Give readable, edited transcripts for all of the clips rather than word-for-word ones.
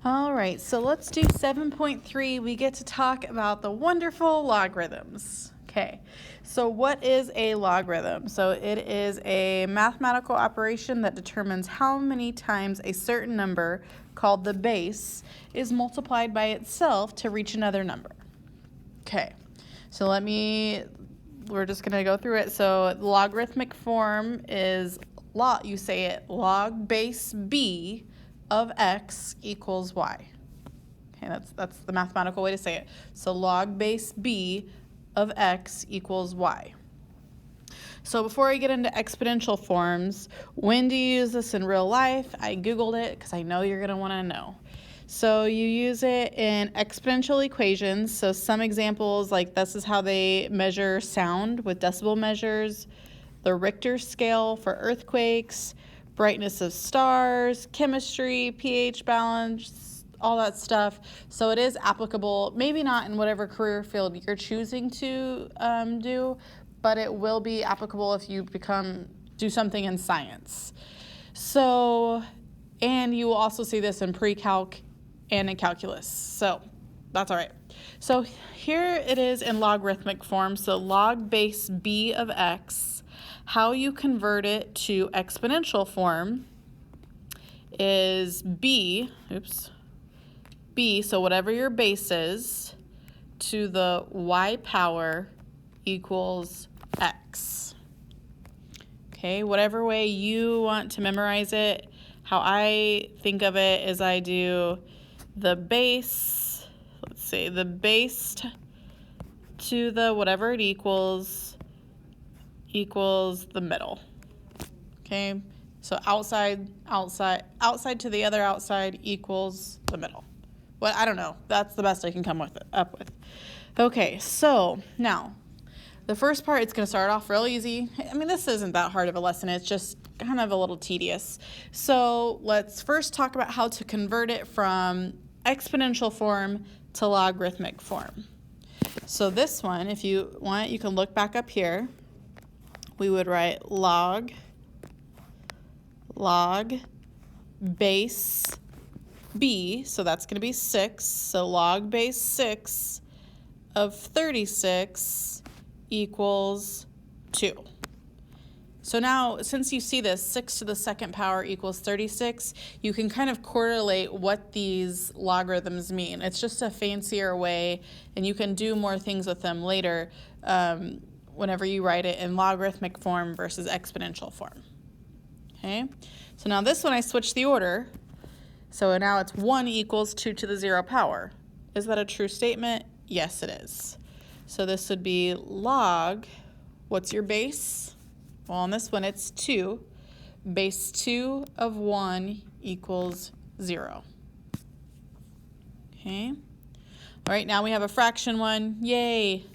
All right, so let's do 7.3. We get to talk about the wonderful logarithms. Okay, so what is a logarithm? So it is a mathematical operation that determines how many times a certain number, called the base, is multiplied by itself to reach another number. Okay, so we're just going to go through it. So the logarithmic form is, you say it, log base b of x equals y. Okay, that's the mathematical way to say it. So log base b of x equals y. So before I get into exponential forms, when do you use this in real life? I Googled it because I know you're going to want to know. So you use it in exponential equations. So some examples, like this is how they measure sound with decibel measures, the Richter scale for earthquakes, brightness of stars, chemistry, pH balance, all that stuff. So it is applicable, maybe not in whatever career field you're choosing to do, but it will be applicable if you do something in science. So, and you will also see this in pre-calc and in calculus. So that's all right. So here it is in logarithmic form. So log base b of x. How you convert it to exponential form is b, so whatever your base is, to the y power equals x. Okay, whatever way you want to memorize it, how I think of it is I do the base, the base to the whatever it equals the middle. Okay, so outside to the other outside equals the middle. Well, I don't know. That's the best I can come up with. Okay, so now the first part, it's going to start off real easy. I mean, this isn't that hard of a lesson. It's just kind of a little tedious. So let's first talk about how to convert it from exponential form to logarithmic form. So this one, if you want, you can look back up here. We would write log base b, so that's going to be 6. So log base 6 of 36 equals 2. So now, since you see this, 6 to the second power equals 36, you can kind of correlate what these logarithms mean. It's just a fancier way, and you can do more things with them later whenever you write it in logarithmic form versus exponential form. Okay, so now this one I switched the order. So now it's 1 equals 2 to the 0 power. Is that a true statement? Yes, it is. So this would be log, what's your base? Well, on this one it's 2. Base 2 of 1 equals 0. Okay. All right, now we have a fraction one. Yay.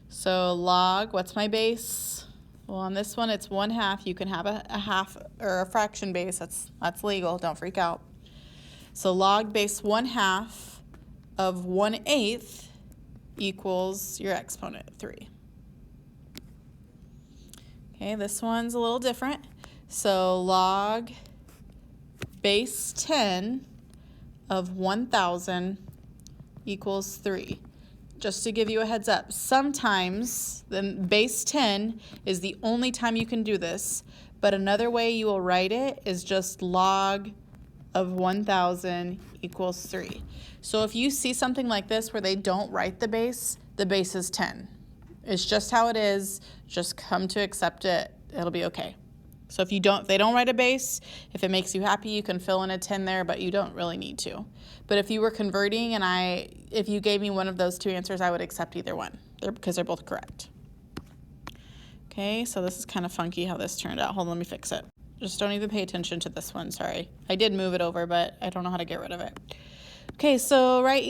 So log, what's my base? Well, on this one it's 1/2. You can have a half or a fraction base. That's legal. Don't freak out. So log base 1/2 of 1/8 equals your exponent 3. Okay, this one's a little different. So log base 10 of 1,000 equals 3. Just to give you a heads up, sometimes the base 10 is the only time you can do this, but another way you will write it is just log of 1,000 equals 3. So if you see something like this where they don't write the base is 10. It's just how it is. Just come to accept it. It'll be okay. So if they don't write a base, if it makes you happy, you can fill in a 10 there, but you don't really need to. But if you were converting and if you gave me one of those two answers, I would accept either one because they're both correct. Okay, so this is kind of funky how this turned out. Hold on, let me fix it. Just don't even pay attention to this one, sorry. I did move it over, but I don't know how to get rid of it. Okay, so write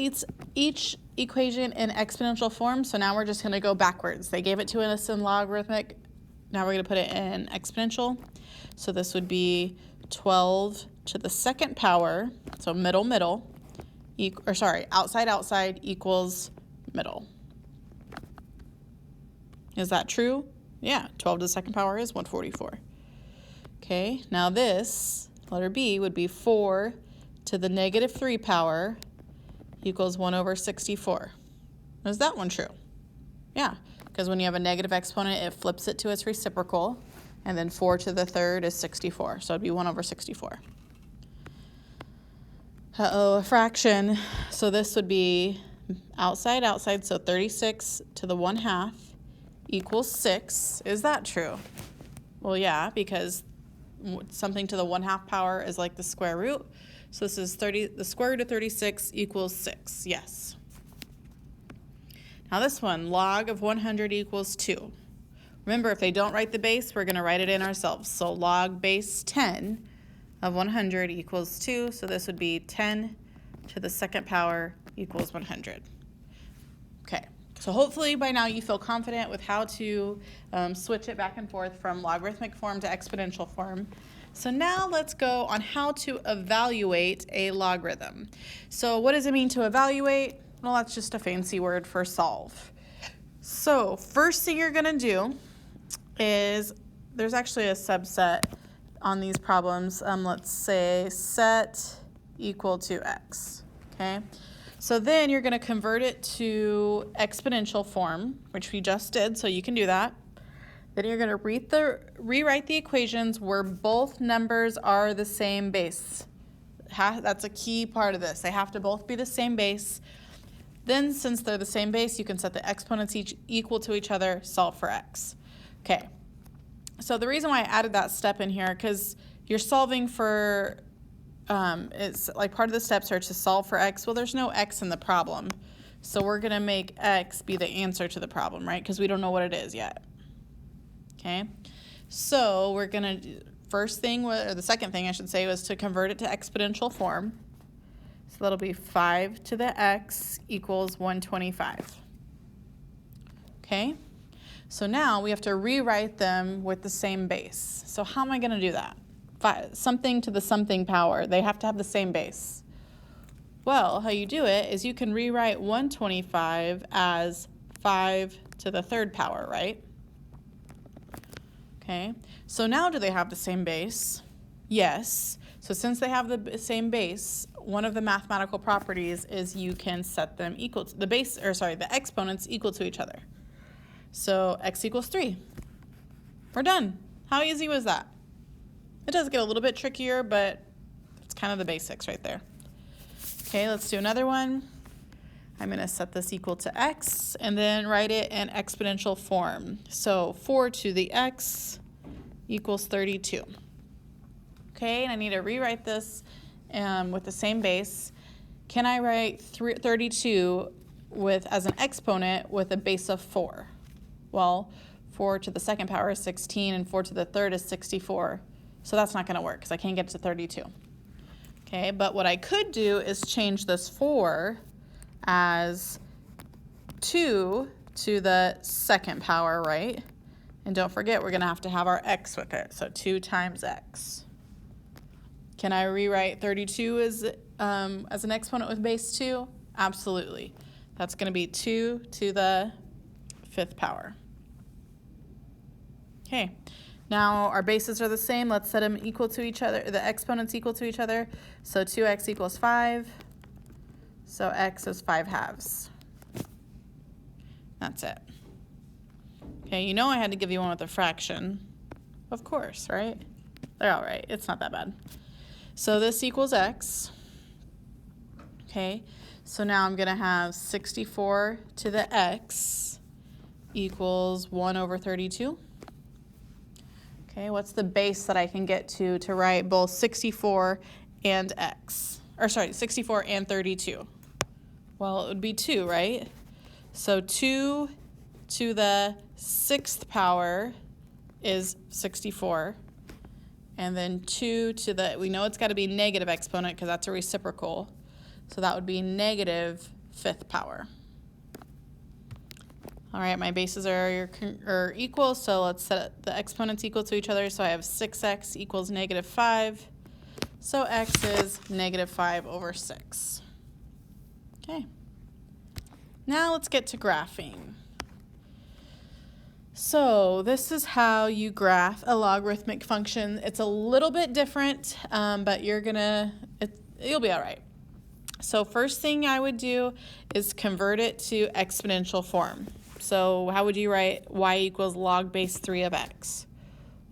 each equation in exponential form. So now we're just going to go backwards. They gave it to us in logarithmic. Now we're going to put it in exponential. So this would be 12 to the second power, so middle, outside equals middle. Is that true? Yeah, 12 to the second power is 144. Okay, now this, letter B, would be 4 to the negative 3 power equals 1 over 64. Is that one true? Yeah, because when you have a negative exponent, it flips it to its reciprocal, and then 4 to the third is 64, so it'd be 1 over 64. Uh-oh, a fraction. So this would be outside, outside, so 36 to the 1/2 equals 6. Is that true? Well, yeah, because something to the 1/2 power is like the square root. So this is the square root of 36 equals 6. Yes. Now this one, log of 100 equals 2. Remember, if they don't write the base, we're going to write it in ourselves. So log base 10 of 100 equals 2. So this would be 10 to the 2nd power equals 100. Okay. So hopefully by now you feel confident with how to switch it back and forth from logarithmic form to exponential form. So now let's go on how to evaluate a logarithm. So what does it mean to evaluate? Well, that's just a fancy word for solve. So first thing you're going to do is, there's actually a subset on these problems. Let's say set equal to x, okay? So then you're going to convert it to exponential form, which we just did, so you can do that. Then you're going to rewrite the equations where both numbers are the same base. That's a key part of this. They have to both be the same base. Then, since they're the same base, you can set the exponents equal to each other, solve for x. Okay, so the reason why I added that step in here, because you're solving for, it's like part of the steps are to solve for x. Well, there's no x in the problem, so we're going to make x be the answer to the problem, right? Because we don't know what it is yet. Okay, so we're going to, first thing, or the second thing I should say, was to convert it to exponential form. So that'll be 5 to the x equals 125. Okay, so now we have to rewrite them with the same base. So how am I going to do that? Something to the something power. They have to have the same base. Well, how you do it is you can rewrite 125 as 5 to the 3rd power, right? Okay, so now do they have the same base? Yes. So since they have the same base, one of the mathematical properties is you can set them equal to the exponents equal to each other. So x equals 3. We're done. How easy was that? It does get a little bit trickier, but it's kind of the basics right there. Okay, let's do another one. I'm going to set this equal to x and then write it in exponential form. So 4 to the x equals 32. Okay, and I need to rewrite this with the same base. Can I write 32 as an exponent with a base of 4? Well, 4 to the 2nd power is 16 and 4 to the 3rd is 64. So that's not going to work because I can't get to 32. Okay, but what I could do is change this 4 as 2 to the 2nd power, right? And don't forget, we're going to have our x with it. So 2 times x. Can I rewrite 32 as an exponent with base 2? Absolutely. That's going to be 2 to the 5th power. Okay, now our bases are the same. Let's set them equal to each other, the exponents equal to each other. So 2x equals 5. So x is 5/2. That's it. Okay, you know I had to give you one with a fraction. Of course, right? They're all right. It's not that bad. So this equals x. Okay, so now I'm going to have 64 to the x equals 1 over 32. Okay, what's the base that I can get to write both 64 and x? Or sorry, 64 and 32. Well, it would be 2, right? So 2 to the 6th power is 64. And then 2 to the, we know it's got to be negative exponent because that's a reciprocal. So that would be negative 5th power. All right, my bases are equal, so let's set the exponents equal to each other. So I have 6x equals negative 5. So x is negative 5 over 6. Okay. Now let's get to graphing. So this is how you graph a logarithmic function. It's a little bit different, but you're gonna, you'll be all right. So first thing I would do is convert it to exponential form. So how would you write y equals log base 3 of x?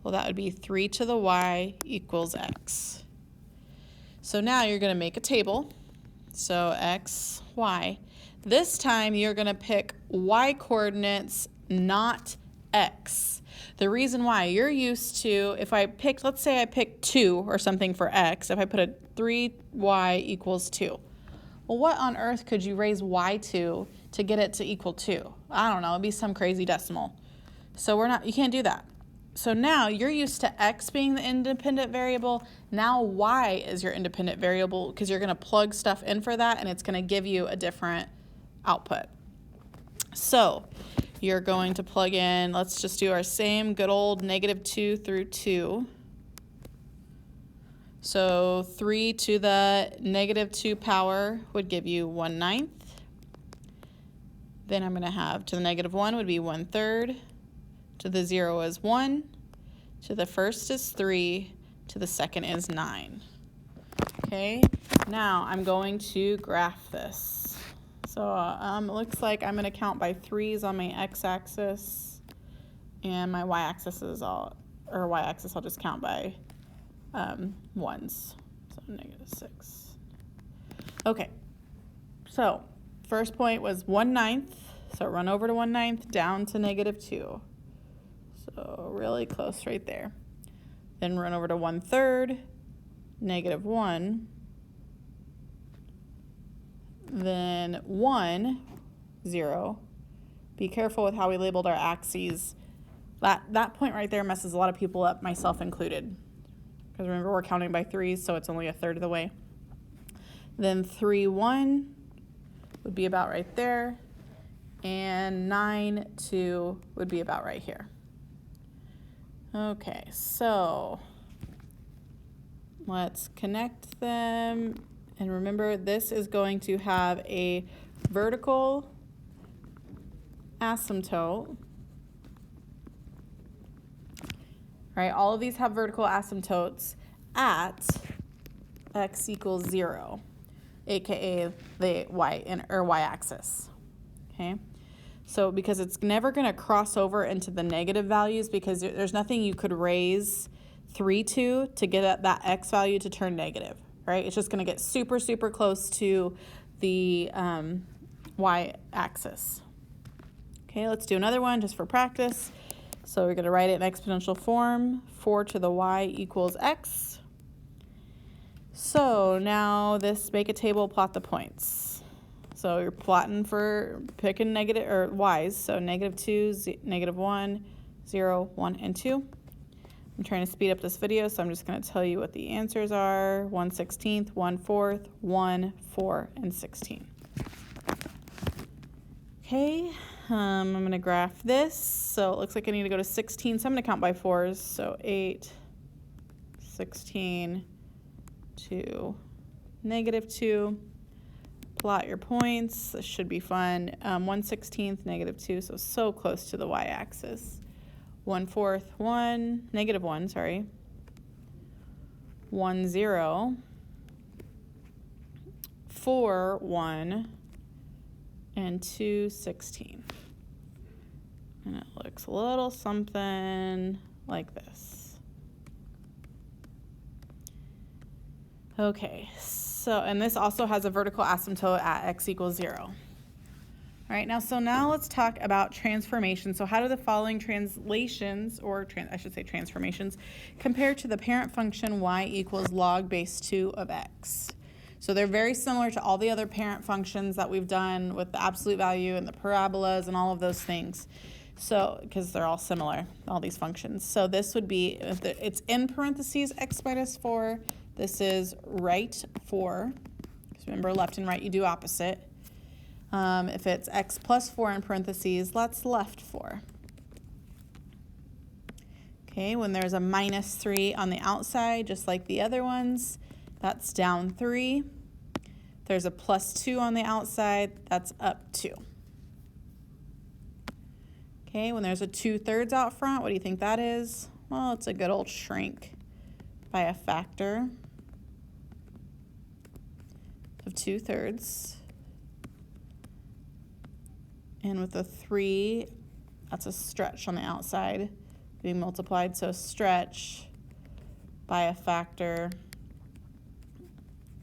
Well, that would be 3 to the y equals x. So now you're going to make a table. So x, y. This time you're going to pick y coordinates, not x. The reason why, you're used to, if I picked, let's say I picked 2 or something for x, if I put a 3y equals 2. Well, what on earth could you raise y to get it to equal 2? I don't know, it'd be some crazy decimal. So you can't do that. So now you're used to x being the independent variable. Now y is your independent variable because you're going to plug stuff in for that and it's going to give you a different output. So you're going to plug in, let's just do our same good old -2 through 2. So 3 to the -2 power would give you 1/9. Then I'm going to have to the -1 would be 1/3. To the 0 is 1. To the first is 3. To the second is 9. Okay, now I'm going to graph this. So it looks like I'm going to count by 3s on my x-axis, and my y-axis I'll just count by 1s. So -6. Okay, so first point was 1/9. So run over to 1/9 down to -2. So really close right there. Then run over to 1/3, -1. Then 1, 0. Be careful with how we labeled our axes. That point right there messes a lot of people up, myself included. Because remember, we're counting by 3s, so it's only 1/3 of the way. Then 3, 1 would be about right there. And 9, 2 would be about right here. Okay, so let's connect them. And remember, this is going to have a vertical asymptote. Right, all of these have vertical asymptotes at x equals 0, aka the y-axis. Okay, so because it's never going to cross over into the negative values, because there's nothing you could raise 3 to get at that x value to turn negative. Right, it's just going to get super, super close to the y-axis. Okay, let's do another one just for practice. So we're going to write it in exponential form. 4 to the y equals x. So now make a table, plot the points. So you're plotting for picking negative or y's. So -2, -1, 0, 1, and 2. I'm trying to speed up this video, so I'm just going to tell you what the answers are. 1/16, 1/4, 1, 4, and 16. Okay, I'm going to graph this. So it looks like I need to go to 16, so I'm going to count by 4s. So 8, 16, 2, -2. Plot your points. This should be fun. 1/16, -2, so close to the y-axis. 1/4, 1, -1, sorry. 1, 0. 4, 1. And 2, 16. And it looks a little something like this. Okay, so, and this also has a vertical asymptote at x equals 0. All right, now let's talk about transformation. So how do the following translations, or I should say transformations, compare to the parent function y equals log base 2 of x? So they're very similar to all the other parent functions that we've done with the absolute value and the parabolas and all of those things. So, because they're all similar, all these functions. So this would be, it's in parentheses x minus 4. This is right 4. Because remember, left and right, you do opposite. If it's x plus 4 in parentheses, that's left 4. Okay, when there's a minus 3 on the outside, just like the other ones, that's down 3. There's a plus 2 on the outside, that's up 2. Okay, when there's a 2/3 out front, what do you think that is? Well, it's a good old shrink by a factor. of 2/3. And with a 3, that's a stretch on the outside being multiplied. So stretch by a factor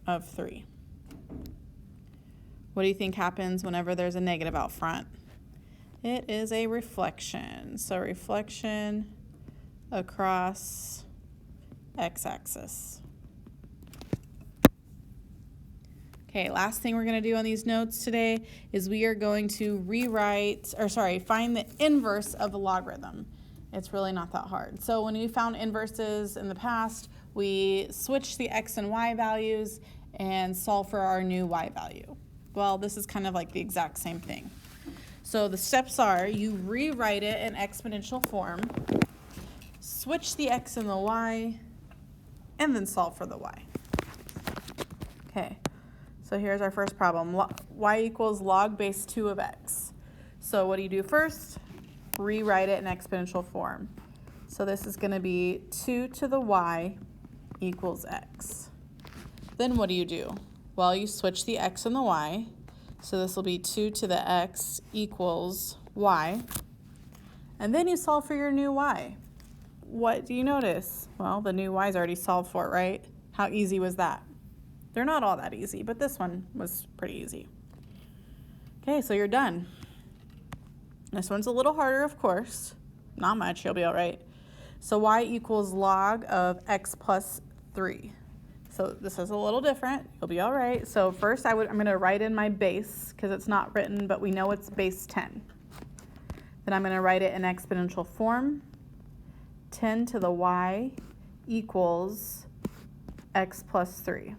of 3. What do you think happens whenever there's a negative out front? It is a reflection. So reflection across x-axis. Okay, last thing we're going to do on these notes today is we are going to find the inverse of a logarithm. It's really not that hard. So when we found inverses in the past, we switched the x and y values and solve for our new y value. Well, this is kind of like the exact same thing. So the steps are, you rewrite it in exponential form, switch the x and the y, and then solve for the y. Okay, so here's our first problem. Y equals log base 2 of x. So what do you do first? Rewrite it in exponential form. So this is going to be 2 to the y equals x. Then what do? Well, you switch the x and the y. So this will be 2 to the x equals y. And then you solve for your new y. What do you notice? Well, the new y is already solved for, right? How easy was that? They're not all that easy, but this one was pretty easy. Okay, so you're done. This one's a little harder, of course. Not much, you'll be all right. So y equals log of x plus 3. So this is a little different. You'll be all right. So first I'm going to write in my base because it's not written, but we know it's base 10. Then I'm going to write it in exponential form. 10 to the y equals x plus 3.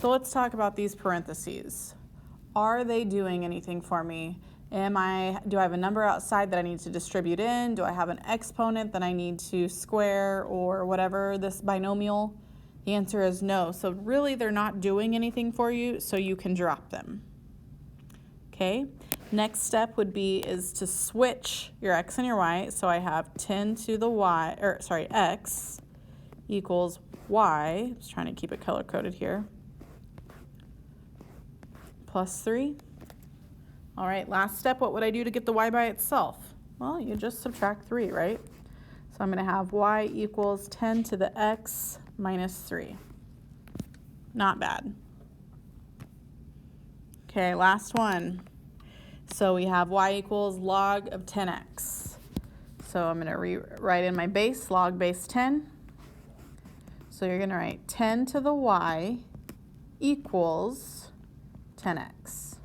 So let's talk about these parentheses. Are they doing anything for me? Do I have a number outside that I need to distribute in? Do I have an exponent that I need to square or whatever, this binomial? The answer is no. So really they're not doing anything for you, so you can drop them. Okay, next step is to switch your x and your y. So I have 10 to the x equals y. I'm just trying to keep it color-coded here. Plus 3. All right, last step, what would I do to get the y by itself? Well, you just subtract 3, right? So I'm going to have y equals 10 to the x minus 3. Not bad. Okay, last one. So we have y equals log of 10x. So I'm going to rewrite in my base, log base 10. So you're going to write 10 to the y equals 10x.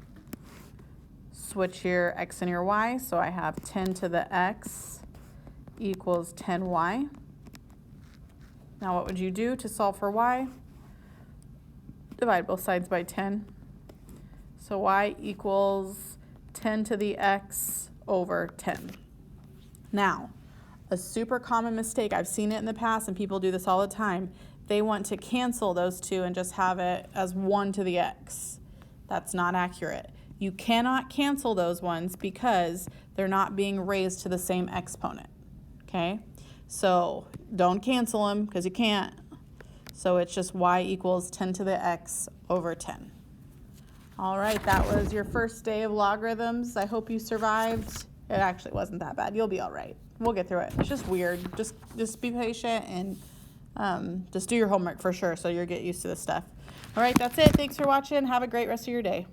Switch your x and your y, so I have 10 to the x equals 10y. Now what would you do to solve for y? Divide both sides by 10. So y equals 10 to the x over 10. Now, a super common mistake, I've seen it in the past and people do this all the time, they want to cancel those two and just have it as 1 to the x. That's not accurate. You cannot cancel those ones because they're not being raised to the same exponent, okay? So don't cancel them because you can't. So it's just y equals 10 to the x over 10. All right, that was your first day of logarithms. I hope you survived. It actually wasn't that bad. You'll be all right. We'll get through it. It's just weird. Just be patient and just do your homework for sure so you'll get used to this stuff. All right, that's it. Thanks for watching. Have a great rest of your day.